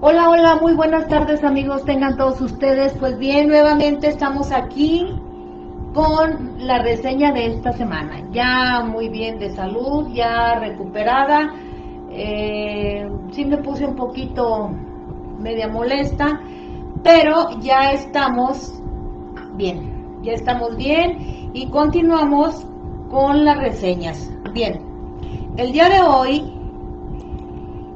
Hola, hola, muy buenas tardes amigos, tengan todos ustedes. Pues bien, nuevamente estamos aquí con la reseña de esta semana. Ya muy bien de salud, ya recuperada. Sí me puse un poquito media molesta, pero ya estamos bien y continuamos con las reseñas. Bien, el día de hoy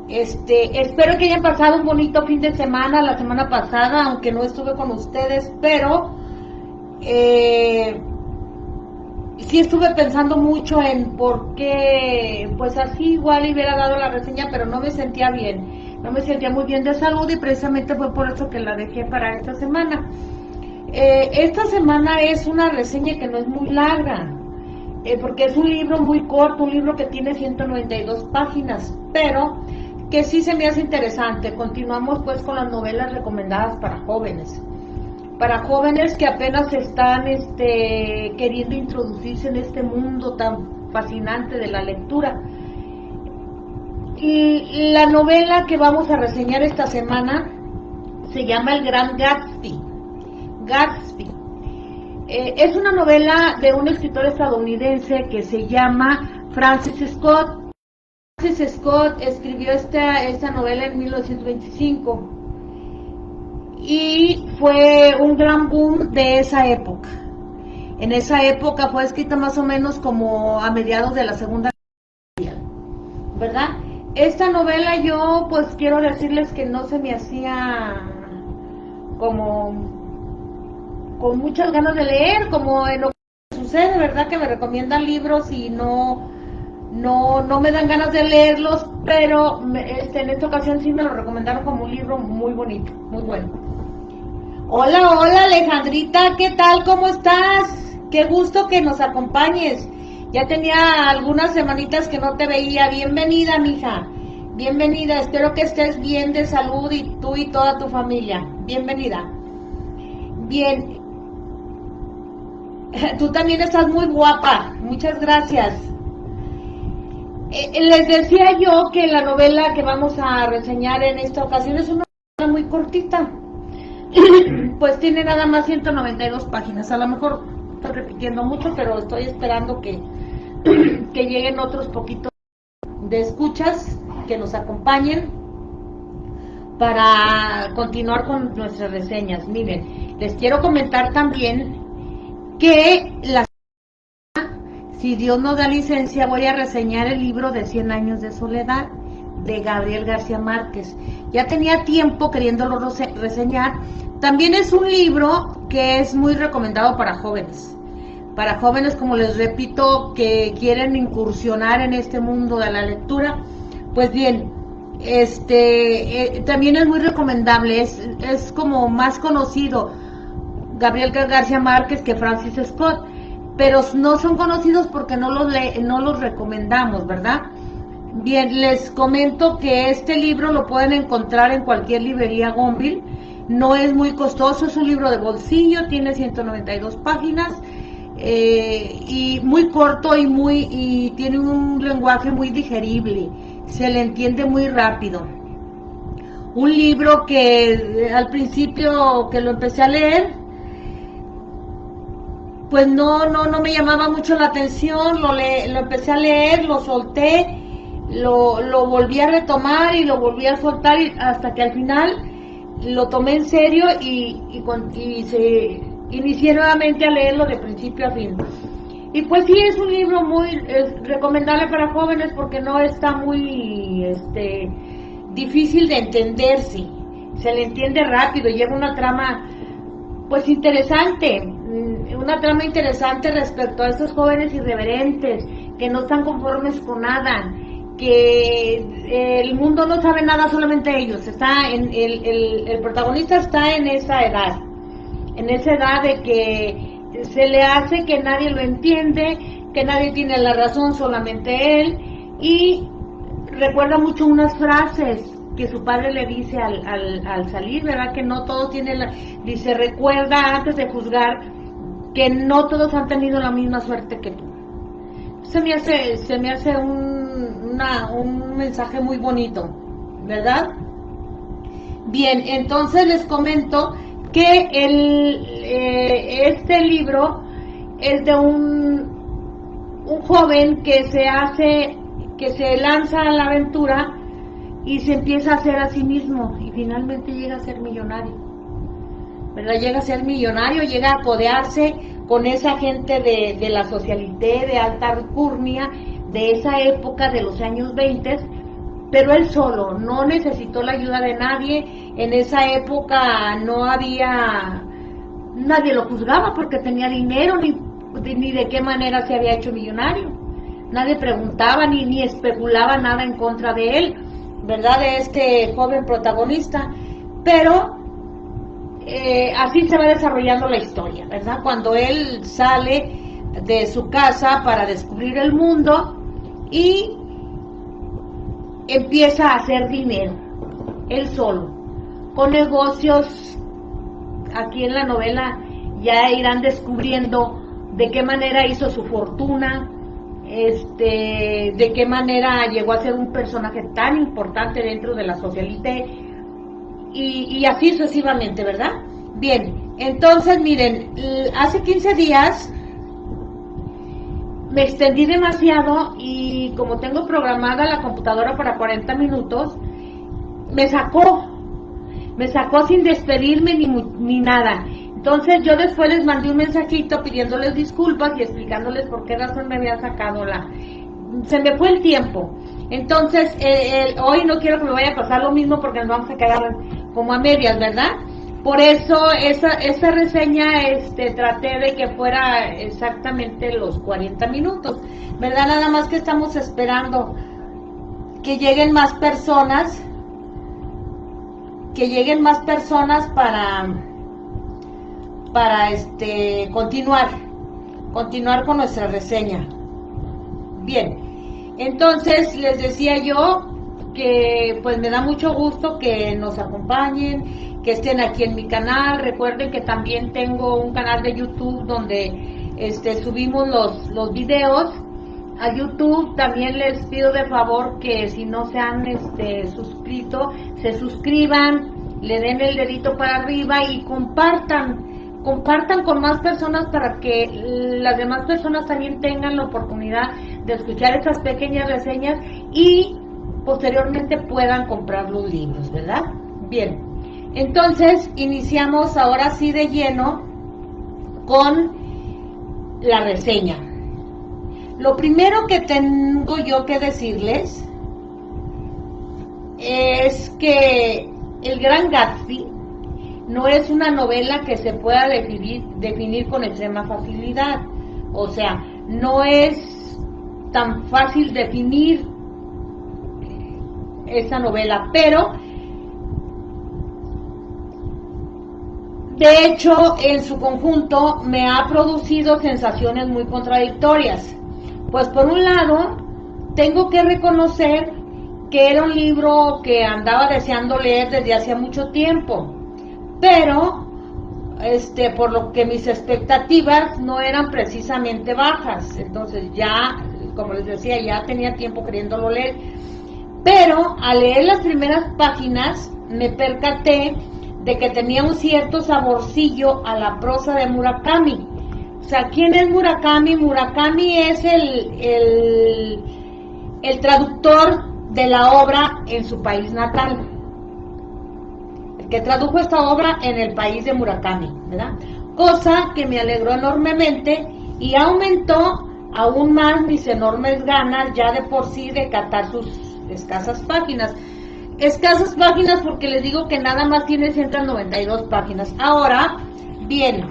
espero que hayan pasado un bonito fin de semana, la semana pasada, aunque no estuve con ustedes, pero eh, sí estuve pensando mucho en por qué, pues así igual hubiera dado la reseña, pero no me sentía bien, no me sentía muy bien de salud y precisamente fue por eso que la dejé para esta semana. Esta semana es una reseña que no es muy larga, porque es un libro muy corto, un libro que tiene 192 páginas, pero que sí se me hace interesante. Continuamos pues con las novelas recomendadas para jóvenes que apenas están queriendo introducirse en este mundo tan fascinante de la lectura. Y la novela que vamos a reseñar esta semana se llama El Gran Gatsby. Gatsby. Es una novela de un escritor estadounidense que se llama Francis Scott. Francis Scott escribió esta novela en 1925 y fue un gran boom de esa época. En esa época fue escrita más o menos como a mediados de la Segunda Guerra Mundial, ¿verdad? Esta novela yo pues quiero decirles que no se me hacía como con muchas ganas de leer, como en lo que sucede, ¿verdad? Que me recomiendan libros y no me dan ganas de leerlos, pero en esta ocasión sí me lo recomendaron como un libro muy bonito, muy bueno. Hola, hola Alejandrita, ¿qué tal? ¿Cómo estás? Qué gusto que nos acompañes. Ya tenía algunas semanitas que no te veía. Bienvenida, mija. Bienvenida, espero que estés bien de salud y tú y toda tu familia. Bienvenida. Bien, tú también estás muy guapa. Muchas gracias. Les decía yo que la novela que vamos a reseñar en esta ocasión es una novela muy cortita. Pues tiene nada más 192 páginas. A lo mejor estoy repitiendo mucho, pero estoy esperando que lleguen otros poquitos de escuchas que nos acompañen para continuar con nuestras reseñas. Miren, les quiero comentar también que si Dios nos da licencia, voy a reseñar el libro de 100 años de soledad de Gabriel García Márquez. Ya tenía tiempo queriéndolo reseñar. También es un libro que es muy recomendado para jóvenes. Para jóvenes, como les repito, que quieren incursionar en este mundo de la lectura. Pues bien, también es muy recomendable. Es como más conocido Gabriel García Márquez que Francis Scott, pero no son conocidos porque no los recomendamos, ¿verdad? Bien, les comento que este libro lo pueden encontrar en cualquier librería Gonville, no es muy costoso, es un libro de bolsillo, tiene 192 páginas y muy corto y tiene un lenguaje muy digerible, se le entiende muy rápido. Un libro que al principio que lo empecé a leer, pues no me llamaba mucho la atención, lo empecé a leer, lo solté, lo volví a retomar y lo volví a soltar hasta que al final lo tomé en serio y se inicié nuevamente a leerlo de principio a fin. Y pues sí, es un libro muy recomendable para jóvenes porque no está muy difícil de entenderse, se le entiende rápido, lleva una trama pues interesante, una trama interesante respecto a estos jóvenes irreverentes que no están conformes con nada, que el mundo no sabe nada, solamente ellos. El protagonista está en esa edad de que se le hace que nadie lo entiende, que nadie tiene la razón, solamente él, y recuerda mucho unas frases que su padre le dice al salir, ¿verdad? Que no todos tienen dice, recuerda antes de juzgar que no todos han tenido la misma suerte que tú. Se me hace un mensaje muy bonito, ¿verdad? Bien, entonces les comento que este libro es de un joven que se lanza a la aventura y se empieza a hacer a sí mismo y finalmente llega a ser millonario, ¿verdad? Llega a ser millonario, llega a codearse con esa gente de la socialité, de alta alcurnia, de esa época de los años 20, pero él solo, no necesitó la ayuda de nadie. En esa época no había, nadie lo juzgaba porque tenía dinero, ni de qué manera se había hecho millonario. Nadie preguntaba ni especulaba nada en contra de él, ¿verdad? De este joven protagonista. Pero así se va desarrollando la historia, ¿verdad? Cuando él sale de su casa para descubrir el mundo y empieza a hacer dinero, él solo, con negocios. Aquí en la novela ya irán descubriendo de qué manera hizo su fortuna, de qué manera llegó a ser un personaje tan importante dentro de la socialité, y así sucesivamente, ¿verdad? Bien, entonces miren, hace 15 días me extendí demasiado y como tengo programada la computadora para 40 minutos, me sacó sin despedirme ni nada. Entonces yo después les mandé un mensajito pidiéndoles disculpas y explicándoles por qué razón me había sacado se me fue el tiempo. Entonces hoy no quiero que me vaya a pasar lo mismo porque nos vamos a quedar como a medias, ¿verdad? Por eso esa reseña traté de que fuera exactamente los 40 minutos, ¿verdad? Nada más que estamos esperando que lleguen más personas, para continuar con nuestra reseña. Bien, entonces les decía yo que pues me da mucho gusto que nos acompañen, que estén aquí en mi canal. Recuerden que también tengo un canal de YouTube donde subimos los videos a YouTube. También les pido de favor que si no se han suscrito, se suscriban, le den el dedito para arriba y compartan con más personas para que las demás personas también tengan la oportunidad de escuchar estas pequeñas reseñas y posteriormente puedan comprar los libros, ¿verdad? Bien, entonces iniciamos ahora sí de lleno con la reseña. Lo primero que tengo yo que decirles es que El Gran Gatsby no es una novela que se pueda definir con extrema facilidad. O sea, no es tan fácil definir esa novela, pero de hecho en su conjunto me ha producido sensaciones muy contradictorias. Pues por un lado tengo que reconocer que era un libro que andaba deseando leer desde hacía mucho tiempo, pero por lo que mis expectativas no eran precisamente bajas. Entonces ya, como les decía, ya tenía tiempo queriéndolo leer, pero al leer las primeras páginas me percaté de que tenía un cierto saborcillo a la prosa de Murakami. O sea, ¿quién es Murakami? Murakami es el traductor de la obra en su país natal, el que tradujo esta obra en el país de Murakami, ¿verdad? Cosa que me alegró enormemente y aumentó aún más mis enormes ganas ya de por sí de catar sus escasas páginas. Escasas páginas porque les digo que nada más tiene 192 páginas. Ahora, bien,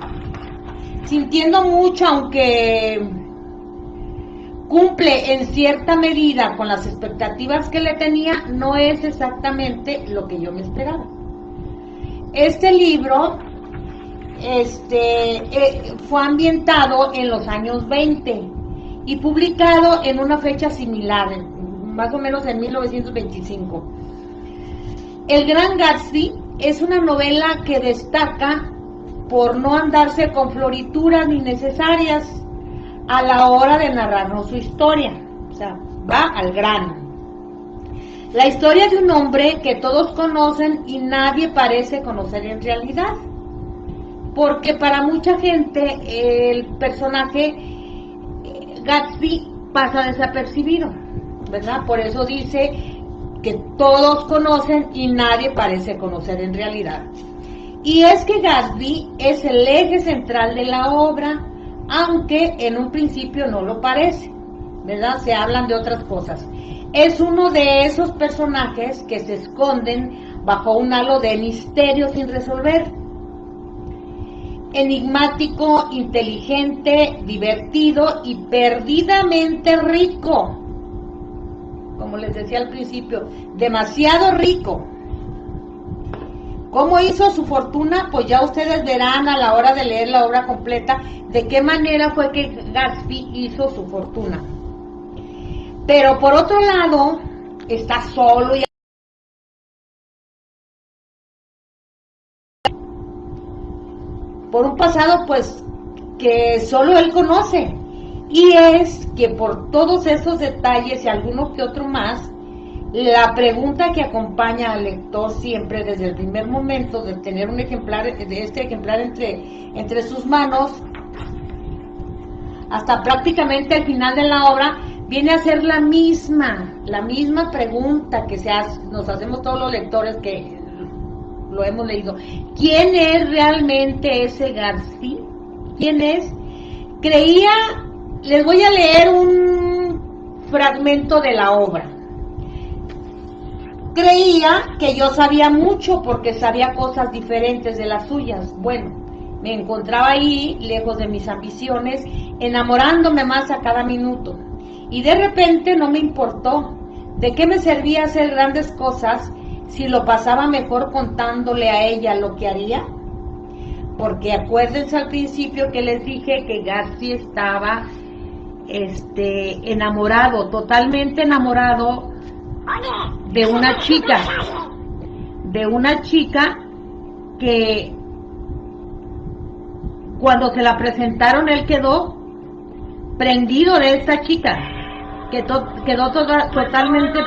sintiendo mucho, aunque cumple en cierta medida con las expectativas que le tenía, no es exactamente lo que yo me esperaba. Este libro fue ambientado en los años 20 y publicado en una fecha similar, más o menos en 1925. El Gran Gatsby es una novela que destaca por no andarse con florituras ni necesarias a la hora de narrarnos su historia. O sea, va al grano. La historia de un hombre que todos conocen y nadie parece conocer en realidad. Porque para mucha gente el personaje Gatsby pasa desapercibido, ¿verdad? Por eso dice que todos conocen y nadie parece conocer en realidad. Y es que Gatsby es el eje central de la obra, aunque en un principio no lo parece, ¿verdad? Se hablan de otras cosas. Es uno de esos personajes que se esconden bajo un halo de misterio sin resolver. Enigmático, inteligente, divertido y perdidamente rico. Como les decía al principio, demasiado rico. ¿Cómo hizo su fortuna? Pues ya ustedes verán a la hora de leer la obra completa de qué manera fue que Gatsby hizo su fortuna. Pero por otro lado, está solo y por un pasado pues que solo él conoce, y es que por todos esos detalles y algunos que otro más, la pregunta que acompaña al lector siempre desde el primer momento de tener un ejemplar, de este ejemplar entre sus manos, hasta prácticamente el final de la obra, viene a ser la misma pregunta que nos hacemos todos los lectores que lo hemos leído. ¿Quién es realmente ese Gatsby? ¿Quién es? Les voy a leer un fragmento de la obra. Creía que yo sabía mucho porque sabía cosas diferentes de las suyas. Bueno, me encontraba ahí, lejos de mis ambiciones, enamorándome más a cada minuto. Y de repente no me importó. ¿De qué me servía hacer grandes cosas si lo pasaba mejor contándole a ella lo que haría? Porque acuérdense al principio que les dije que Gatsby estaba enamorado, totalmente enamorado de una chica que cuando se la presentaron él quedó prendido de esta chica, quedó totalmente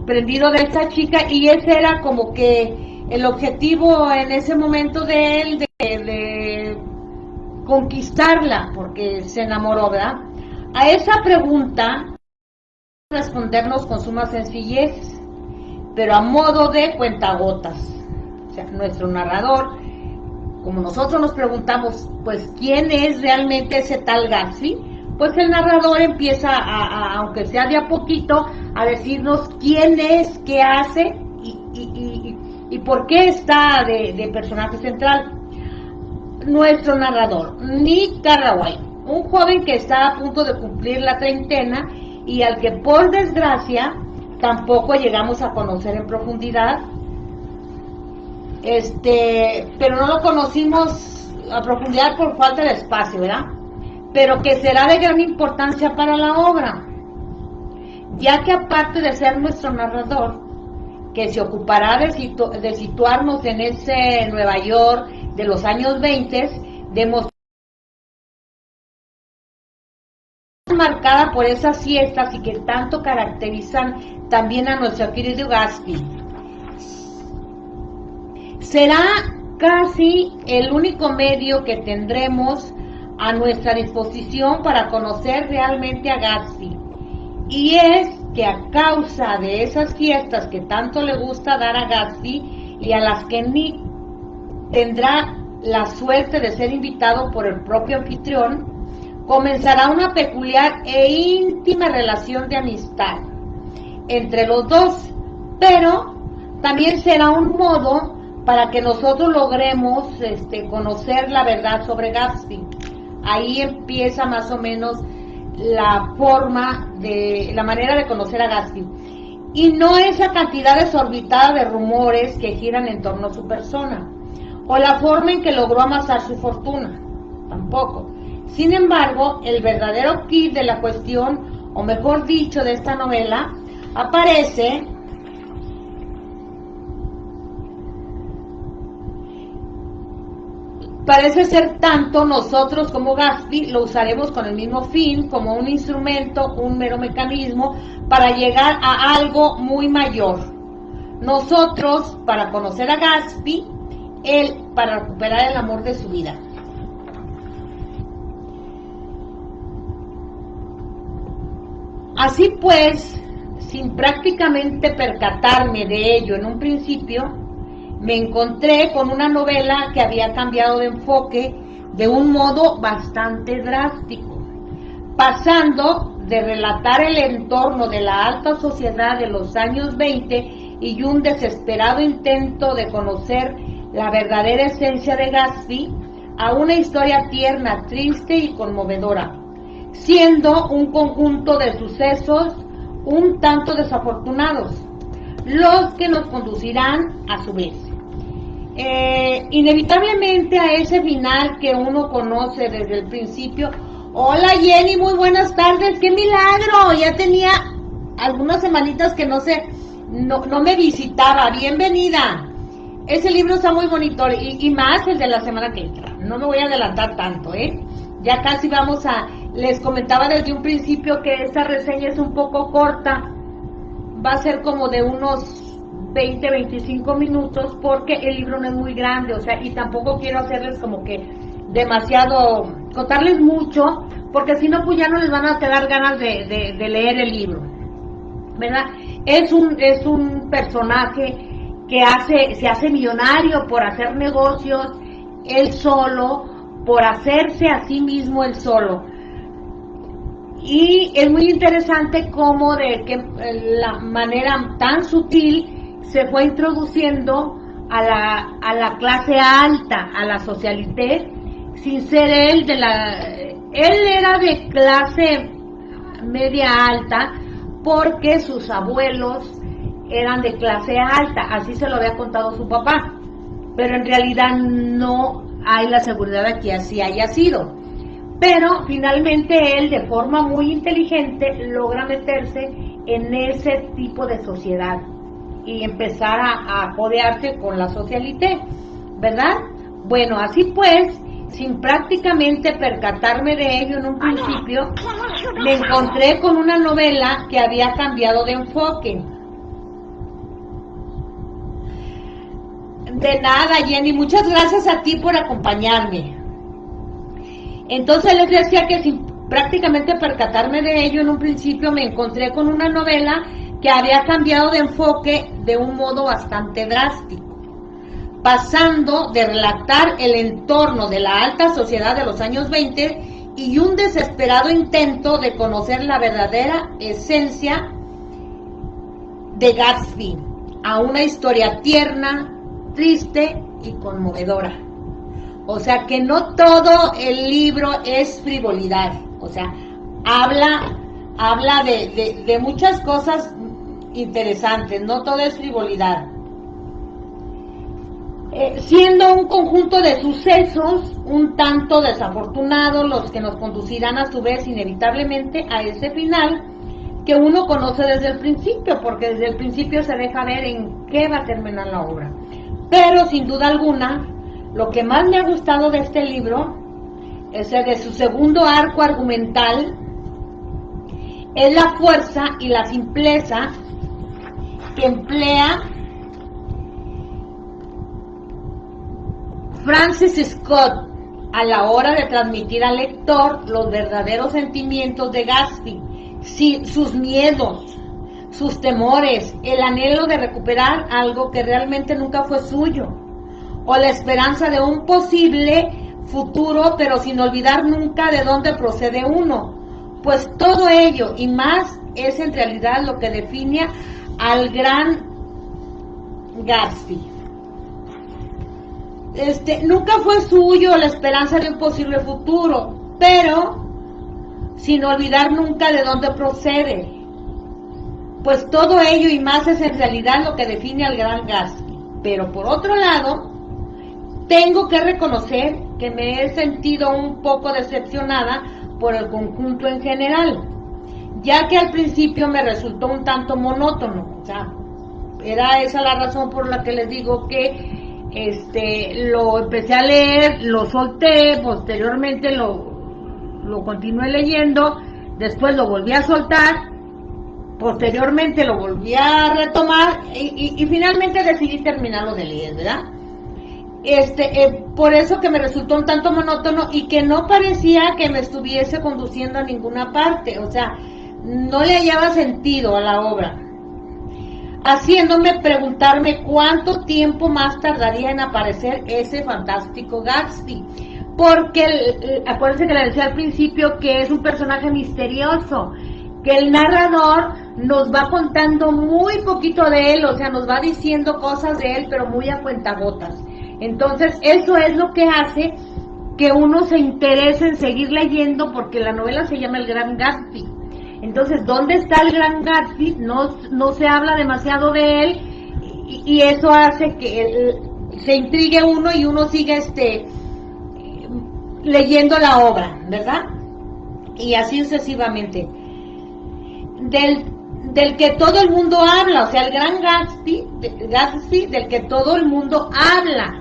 prendido de esta chica, y ese era como que el objetivo en ese momento de él, de conquistarla, porque se enamoró, ¿verdad? A esa pregunta respondernos con suma sencillez, pero a modo de cuentagotas. O sea, nuestro narrador, como nosotros nos preguntamos, pues, ¿quién es realmente ese tal Gatsby? Pues el narrador empieza, aunque sea de a poquito, a decirnos quién es, qué hace y por qué está de personaje central. Nuestro narrador, Nick Carraway, un joven que está a punto de cumplir la treintena y al que por desgracia tampoco llegamos a conocer en profundidad, pero no lo conocimos a profundidad por falta de espacio, ¿verdad? Pero que será de gran importancia para la obra, ya que aparte de ser nuestro narrador, que se ocupará de situarnos en ese Nueva York de los años 20, marcada por esas fiestas y que tanto caracterizan también a nuestro querido Gatsby. Será casi el único medio que tendremos a nuestra disposición para conocer realmente a Gatsby, y es que a causa de esas fiestas que tanto le gusta dar a Gatsby y a las que Nick tendrá la suerte de ser invitado por el propio anfitrión, comenzará una peculiar e íntima relación de amistad entre los dos, pero también será un modo para que nosotros logremos conocer la verdad sobre Gatsby. Ahí empieza más o menos la manera de conocer a Gatsby, y no esa cantidad desorbitada de rumores que giran en torno a su persona o la forma en que logró amasar su fortuna, tampoco. Sin embargo, el verdadero quid de la cuestión, o mejor dicho, de esta novela, aparece Parece ser tanto, nosotros como Gatsby lo usaremos con el mismo fin, como un instrumento, un mero mecanismo para llegar a algo muy mayor. Nosotros para conocer a Gatsby, él para recuperar el amor de su vida. Así pues, sin prácticamente percatarme de ello en un principio, me encontré con una novela que había cambiado de enfoque de un modo bastante drástico, pasando de relatar el entorno de la alta sociedad de los años 20 y un desesperado intento de conocer la verdadera esencia de Gatsby a una historia tierna, triste y conmovedora, siendo un conjunto de sucesos un tanto desafortunados, los que nos conducirán a su vez inevitablemente a ese final que uno conoce desde el principio. Hola Jenny, muy buenas tardes, qué milagro, ya tenía algunas semanitas que no me visitaba, bienvenida. Ese libro está muy bonito y más el de la semana que entra, no me voy a adelantar tanto, ya casi les comentaba desde un principio que esta reseña es un poco corta, va a ser como de unos 20-25 minutos porque el libro no es muy grande, y tampoco quiero hacerles como que demasiado, contarles mucho, porque si no pues ya no les van a quedar ganas de leer el libro, ¿verdad? Es un personaje que se hace millonario por hacer negocios él solo, por hacerse a sí mismo él solo. Y es muy interesante cómo de que la manera tan sutil se fue introduciendo a la clase alta, a la socialité, sin ser él él era de clase media alta porque sus abuelos eran de clase alta, así se lo había contado su papá, pero en realidad no hay la seguridad de que así haya sido. Pero finalmente él, de forma muy inteligente, logra meterse en ese tipo de sociedad y empezar a codearse con la socialité, ¿verdad? Bueno, así pues, sin prácticamente percatarme de ello en un principio, me encontré con una novela que había cambiado de enfoque. De nada, Jenny, muchas gracias a ti por acompañarme. Entonces les decía que sin prácticamente percatarme de ello en un principio me encontré con una novela que había cambiado de enfoque de un modo bastante drástico, pasando de relatar el entorno de la alta sociedad de los años 20 y un desesperado intento de conocer la verdadera esencia de Gatsby, a una historia tierna, triste y conmovedora. O sea que no todo el libro es frivolidad, habla de muchas cosas interesantes, no todo es frivolidad. Siendo un conjunto de sucesos un tanto desafortunados los que nos conducirán a su vez inevitablemente a ese final que uno conoce desde el principio, porque desde el principio se deja ver en qué va a terminar la obra. Pero sin duda alguna, lo que más me ha gustado de este libro, de su segundo arco argumental, es la fuerza y la simpleza que emplea Francis Scott a la hora de transmitir al lector los verdaderos sentimientos de Gatsby, sus miedos, sus temores, el anhelo de recuperar algo que realmente nunca fue suyo, o la esperanza de un posible futuro, pero sin olvidar nunca de dónde procede uno, pues todo ello y más es en realidad lo que define al gran Gatsby. Nunca fue suyo la esperanza de un posible futuro, pero sin olvidar nunca de dónde procede, pues todo ello y más es en realidad lo que define al gran Gatsby. Pero por otro lado, tengo que reconocer que me he sentido un poco decepcionada por el conjunto en general, ya que al principio me resultó un tanto monótono. Era esa la razón por la que les digo que lo empecé a leer, lo solté, posteriormente lo continué leyendo, después lo volví a soltar, posteriormente lo volví a retomar y finalmente decidí terminarlo de leer, ¿verdad? Por eso que me resultó un tanto monótono y que no parecía que me estuviese conduciendo a ninguna parte, o sea, no le hallaba sentido a la obra, haciéndome preguntarme cuánto tiempo más tardaría en aparecer ese fantástico Gatsby, porque acuérdense que le decía al principio que es un personaje misterioso, que el narrador nos va contando muy poquito de él, o sea, nos va diciendo cosas de él, pero muy a cuentagotas. Entonces, eso es lo que hace que uno se interese en seguir leyendo, porque la novela se llama El Gran Gatsby. Entonces, ¿dónde está el Gran Gatsby? No se habla demasiado de él, y eso hace que se intrigue uno y uno siga leyendo la obra, ¿verdad? Y así sucesivamente. Del que todo el mundo habla, o sea, el Gran Gatsby del que todo el mundo habla.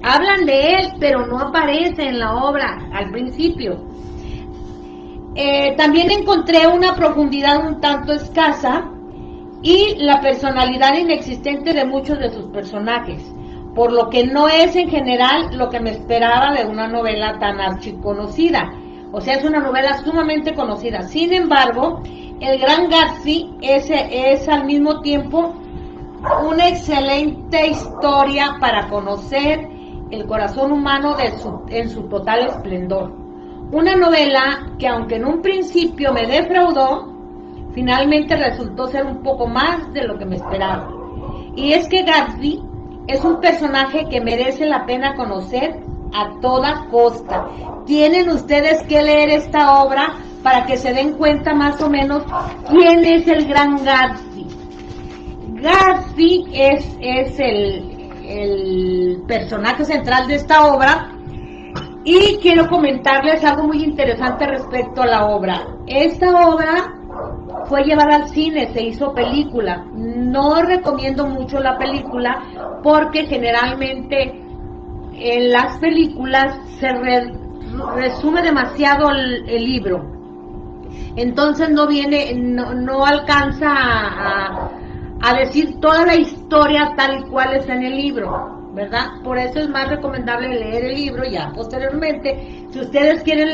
Hablan de él, pero no aparece en la obra al principio. También encontré una profundidad un tanto escasa y la personalidad inexistente de muchos de sus personajes, por lo que no es en general lo que me esperaba de una novela tan archiconocida. O sea, es una novela sumamente conocida. Sin embargo, El Gran Gatsby es al mismo tiempo una excelente historia para conocer el corazón humano en su total esplendor. Una novela que, aunque en un principio me defraudó, finalmente resultó ser un poco más de lo que me esperaba. Y es que Gatsby es un personaje que merece la pena conocer a toda costa. Tienen ustedes que leer esta obra para que se den cuenta más o menos quién es el Gran Gatsby. Gatsby es el personaje central de esta obra, y quiero comentarles algo muy interesante respecto a la obra. Esta obra fue llevada al cine, se hizo película. No recomiendo mucho la película porque generalmente en las películas se resume demasiado el libro, entonces no alcanza a decir toda la historia tal y cual está en el libro, ¿verdad? Por eso es más recomendable leer el libro. Ya posteriormente, si ustedes quieren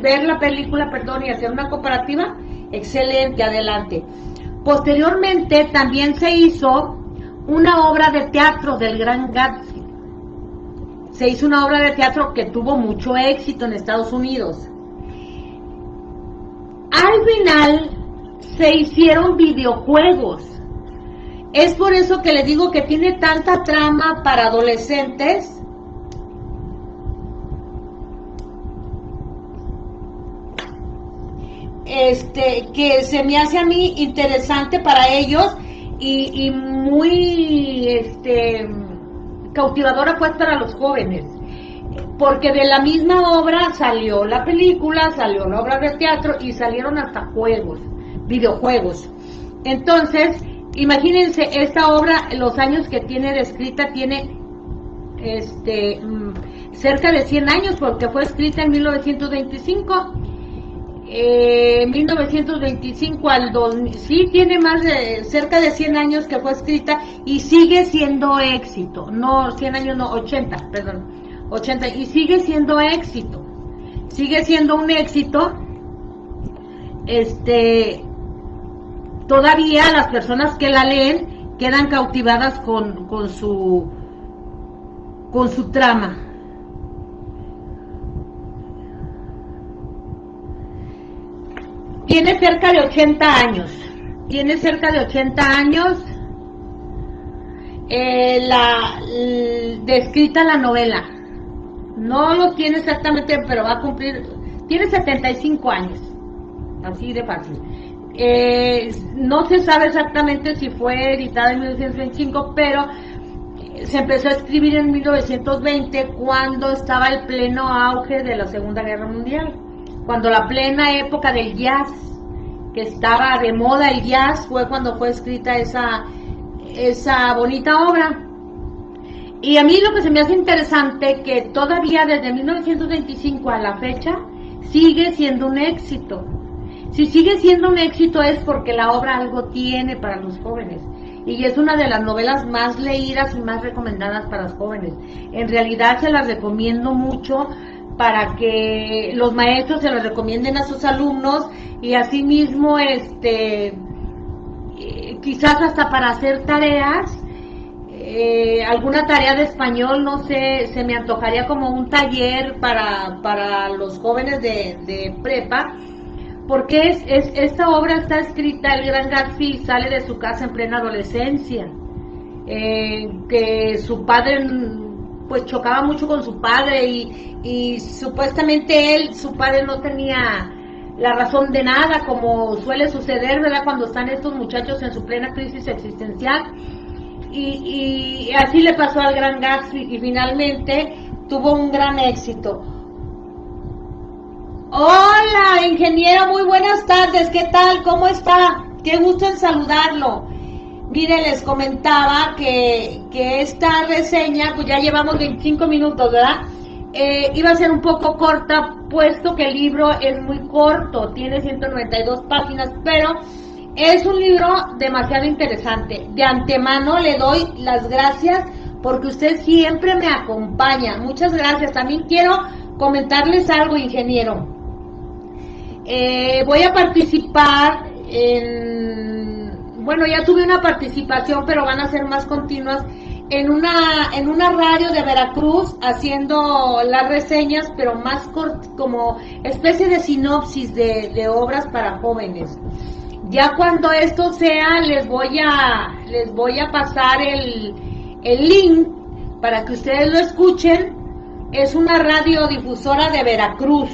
ver la película, y hacer una comparativa, excelente, adelante. Posteriormente también se hizo una obra de teatro del Gran Gatsby. Se hizo una obra de teatro que tuvo mucho éxito en Estados Unidos. Al final se hicieron videojuegos. Es por eso que les digo que tiene tanta trama para adolescentes. Que se me hace a mí interesante para ellos y muy cautivadora pues para los jóvenes, porque de la misma obra salió la película, salió la obra de teatro y salieron hasta videojuegos. Entonces, imagínense, esta obra, los años que tiene de escrita, tiene cerca de 100 años, porque fue escrita en 1925. 1925 al 2000, sí, tiene más de cerca de 100 años que fue escrita y sigue siendo éxito. No, 100 años no, 80, perdón, 80, y sigue siendo éxito. Sigue siendo un éxito. Todavía las personas que la leen quedan cautivadas con su trama. Tiene cerca de 80 años. Tiene cerca de 80 años descrita la novela. No lo tiene exactamente, pero va a cumplir. Tiene 75 años. Así de fácil. No se sabe exactamente si fue editada en 1925, pero se empezó a escribir en 1920, cuando estaba el pleno auge de la Segunda Guerra Mundial. Cuando la plena época del jazz, que estaba de moda el jazz, fue cuando fue escrita esa bonita obra. Y a mí lo que se me hace interesante que todavía desde 1925 a la fecha sigue siendo un éxito. Si sigue siendo un éxito es porque la obra algo tiene para los jóvenes. Y es una de las novelas más leídas y más recomendadas para los jóvenes. En realidad se las recomiendo mucho para que los maestros se las recomienden a sus alumnos y asimismo quizás hasta para hacer tareas, alguna tarea de español, no sé, se me antojaría como un taller para los jóvenes de prepa, porque esta obra está escrita, el Gran Gatsby sale de su casa en plena adolescencia, que su padre pues chocaba mucho con su padre y supuestamente su padre no tenía la razón de nada, como suele suceder, ¿verdad?, cuando están estos muchachos en su plena crisis existencial. Y así le pasó al Gran Gatsby y finalmente tuvo un gran éxito. Hola, ingeniero, muy buenas tardes, ¿qué tal? ¿Cómo está? Qué gusto en saludarlo. Mire, les comentaba que esta reseña, pues ya llevamos 25 minutos, ¿verdad? Iba a ser un poco corta, puesto que el libro es muy corto, tiene 192 páginas, pero es un libro demasiado interesante. De antemano le doy las gracias porque usted siempre me acompaña. Muchas gracias. También quiero comentarles algo, ingeniero. Voy a participar bueno, ya tuve una participación, pero van a ser más continuas, en una radio de Veracruz, haciendo las reseñas, pero más como especie de sinopsis de obras para jóvenes. Ya cuando esto sea, les voy a pasar el link para que ustedes lo escuchen. Es una radiodifusora de Veracruz.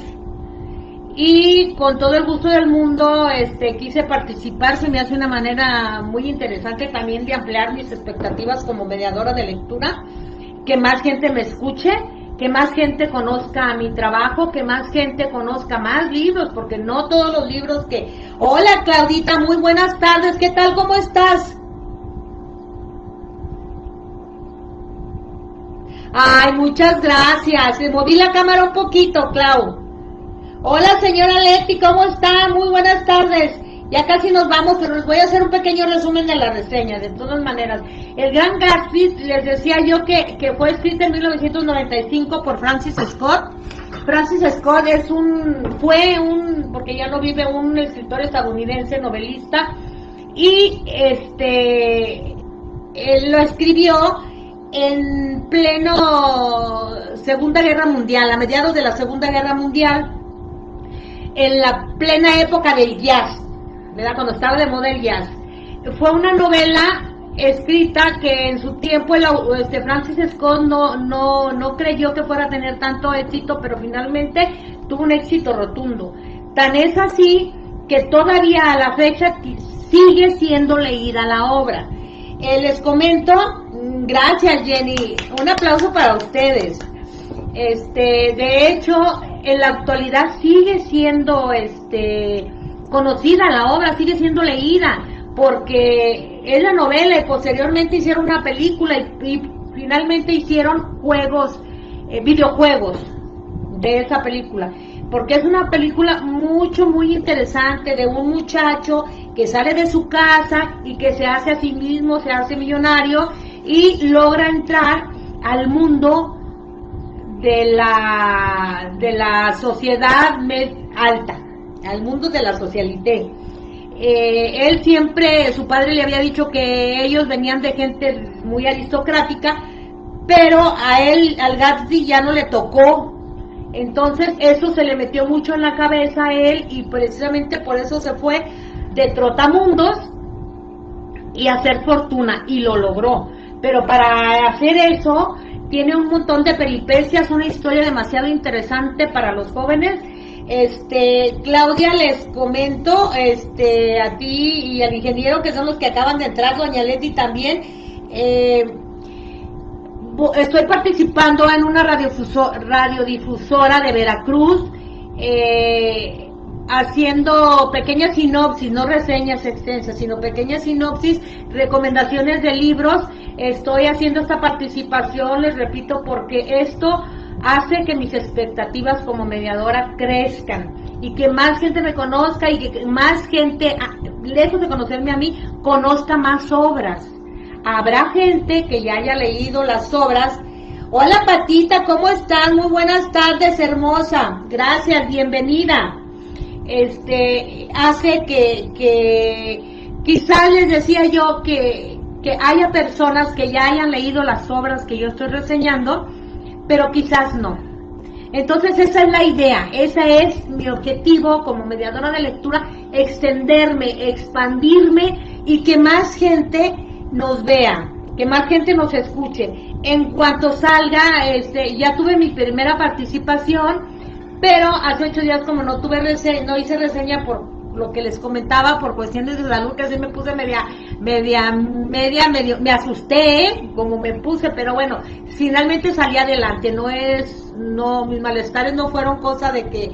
Y con todo el gusto del mundo quise participar, se me hace una manera muy interesante también de ampliar mis expectativas como mediadora de lectura, que más gente me escuche, que más gente conozca mi trabajo, que más gente conozca más libros, porque no todos los libros que... Hola Claudita, muy buenas tardes, ¿qué tal? ¿Cómo estás? Ay, muchas gracias, le moví la cámara un poquito, Clau. Hola señora Leti, ¿cómo está? Muy buenas tardes. Ya casi nos vamos, pero les voy a hacer un pequeño resumen de la reseña, de todas maneras. El Gran Gatsby, les decía yo que fue escrito en 1995 por Francis Scott. Francis Scott porque ya no vive, un escritor estadounidense, novelista, y él lo escribió en pleno Segunda Guerra Mundial, a mediados de la Segunda Guerra Mundial, en la plena época del jazz, ¿verdad?, cuando estaba de moda el jazz. Fue una novela escrita que en su tiempo Francis Scott no creyó que fuera a tener tanto éxito, pero finalmente tuvo un éxito rotundo. Tan es así que todavía a la fecha sigue siendo leída la obra. Les comento, gracias Jenny, un aplauso para ustedes. De hecho, en la actualidad sigue siendo conocida la obra, sigue siendo leída, porque es la novela y posteriormente hicieron una película y finalmente hicieron videojuegos de esa película, porque es una película muy interesante de un muchacho que sale de su casa y que se hace a sí mismo, se hace millonario y logra entrar al mundo de la sociedad alta, al mundo de la socialité. Él siempre, su padre le había dicho que ellos venían de gente muy aristocrática, pero al Gatsby ya no le tocó. Entonces eso se le metió mucho en la cabeza a él y precisamente por eso se fue de trotamundos y a hacer fortuna, y lo logró. Pero para hacer eso tiene un montón de peripecias, una historia demasiado interesante para los jóvenes. Claudia, les comento, a ti y al ingeniero, que son los que acaban de entrar, doña Leti también, estoy participando en una radiodifusora de Veracruz, haciendo pequeñas sinopsis, no reseñas extensas, sino pequeñas sinopsis, recomendaciones de libros. Estoy haciendo esta participación, les repito, porque esto hace que mis expectativas como mediadora crezcan y que más gente me conozca y que más gente, lejos de conocerme a mí, conozca más obras. Habrá gente que ya haya leído las obras. Hola Patita, ¿cómo estás? Muy buenas tardes, hermosa. Gracias, bienvenida. Hace que quizás les decía yo que haya personas que ya hayan leído las obras que yo estoy reseñando, pero quizás no. Entonces esa es la idea, ese es mi objetivo como mediadora de lectura, extenderme, expandirme y que más gente nos vea, que más gente nos escuche. En cuanto salga, ya tuve mi primera participación, pero hace 8 días como no hice reseña por lo que les comentaba, por cuestiones de salud, que así me puse medio, me asusté, como me puse, pero bueno, finalmente salí adelante. Mis malestares no fueron cosa de que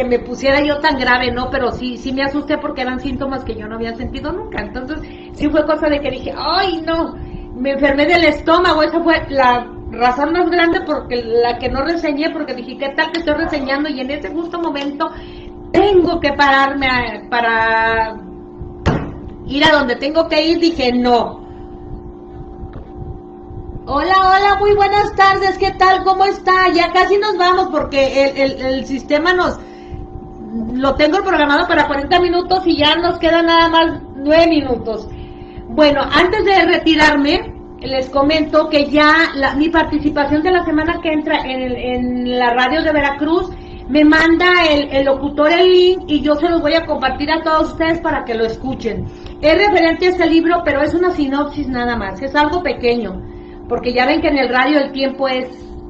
me pusiera yo tan grave, no, pero sí me asusté porque eran síntomas que yo no había sentido nunca. Entonces sí fue cosa de que dije, ay no, me enfermé del estómago. Esa fue la razón más grande porque la que no reseñé, porque dije, ¿qué tal que estoy reseñando? Y en ese justo momento tengo que pararme para ir a donde tengo que ir. Dije, no. Hola, muy buenas tardes, ¿qué tal? ¿Cómo está? Ya casi nos vamos porque el sistema lo tengo programado para 40 minutos y ya nos quedan nada más 9 minutos. Bueno, antes de retirarme, les comento que ya mi participación de la semana que entra en la radio de Veracruz, me manda el locutor el link y yo se los voy a compartir a todos ustedes para que lo escuchen. Es referente a este libro, pero es una sinopsis nada más, es algo pequeño, porque ya ven que en el radio el tiempo es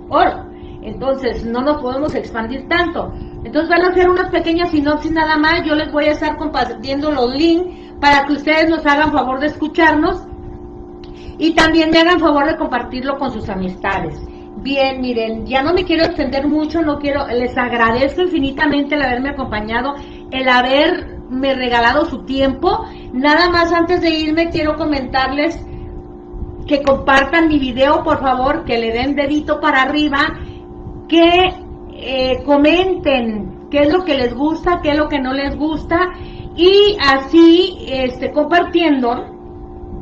oro, entonces no nos podemos expandir tanto. Entonces van a hacer unas pequeñas sinopsis nada más, yo les voy a estar compartiendo los links para que ustedes nos hagan favor de escucharnos y también me hagan favor de compartirlo con sus amistades. Bien, miren, ya no me quiero extender mucho, les agradezco infinitamente el haberme acompañado, el haberme regalado su tiempo. Nada más antes de irme quiero comentarles que compartan mi video, por favor, que le den dedito para arriba, que comenten qué es lo que les gusta, qué es lo que no les gusta, y así compartiendo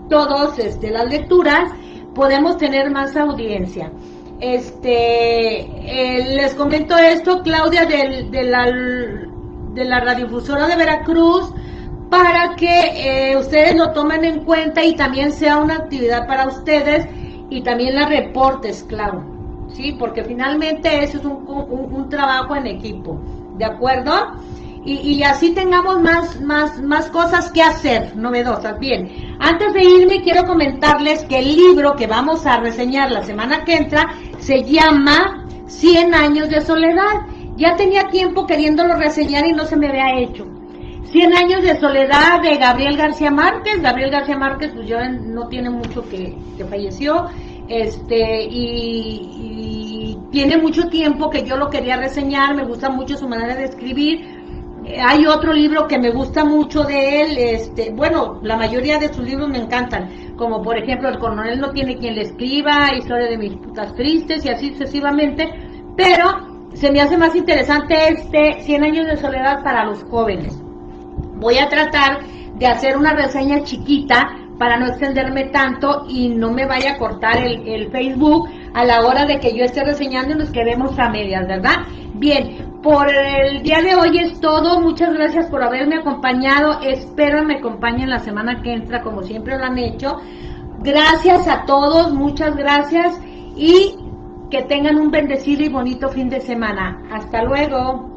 todos las lecturas podemos tener más audiencia. Les comento esto, Claudia de la radiodifusora de Veracruz, para que ustedes lo tomen en cuenta y también sea una actividad para ustedes y también la reportes, claro, sí, porque finalmente eso es un trabajo en equipo, ¿de acuerdo? Y así tengamos más cosas que hacer, novedosas. Bien, antes de irme quiero comentarles que el libro que vamos a reseñar la semana que entra se llama 100 años de soledad. Ya tenía tiempo queriéndolo reseñar y no se me había hecho. 100 años de soledad de Gabriel García Márquez. Gabriel García Márquez pues ya no tiene mucho que falleció, y tiene mucho tiempo que yo lo quería reseñar, me gusta mucho su manera de escribir. Hay otro libro que me gusta mucho de él, bueno, la mayoría de sus libros me encantan, como por ejemplo El coronel no tiene quien le escriba, Historia de mis putas tristes y así sucesivamente, pero se me hace más interesante 100 años de soledad para los jóvenes. Voy a tratar de hacer una reseña chiquita para no extenderme tanto y no me vaya a cortar el Facebook a la hora de que yo esté reseñando y nos quedemos a medias, ¿verdad? Bien, por el día de hoy es todo. Muchas gracias por haberme acompañado. Espero me acompañen la semana que entra, como siempre lo han hecho. Gracias a todos, muchas gracias y que tengan un bendecido y bonito fin de semana. Hasta luego.